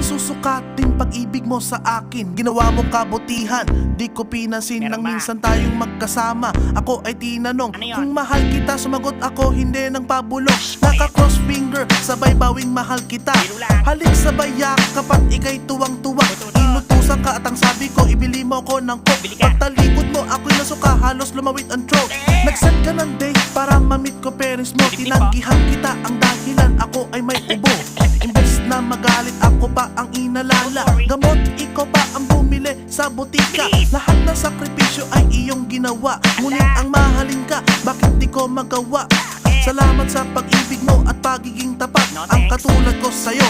susukatin pag-ibig mo sa akin? Ginawa mong kabutihan, di ko pinansin nang minsan tayong magkasama. Ako ay tinanong kung mahal kita, sumagot ako hindi ng pabulong. Naka-cross finger, sabay bawing mahal kita. Halik sabay yakap at ika'y tuwang-tuwa. Inutusan ka at ang sabi ko, ibili mo ko ng coke. Pagtalikod mo, ako'y nasuka, halos lumawit ang throat. Nag-send ka ng date para ma-meet ko parents mo. Tinanggihan kita, ang dahilan ako ay may ubo. Imbes na magalit, ako pa ang inalala. Gamot, ikaw pa ang bumili sa butika. Lahat ng sakripisyo ay iyong ginawa. Ngunit ang mahalin ka, bakit di ko magawa? Salamat sa pag-ibig mo at pagiging tapat. Ang katulad ko sa'yo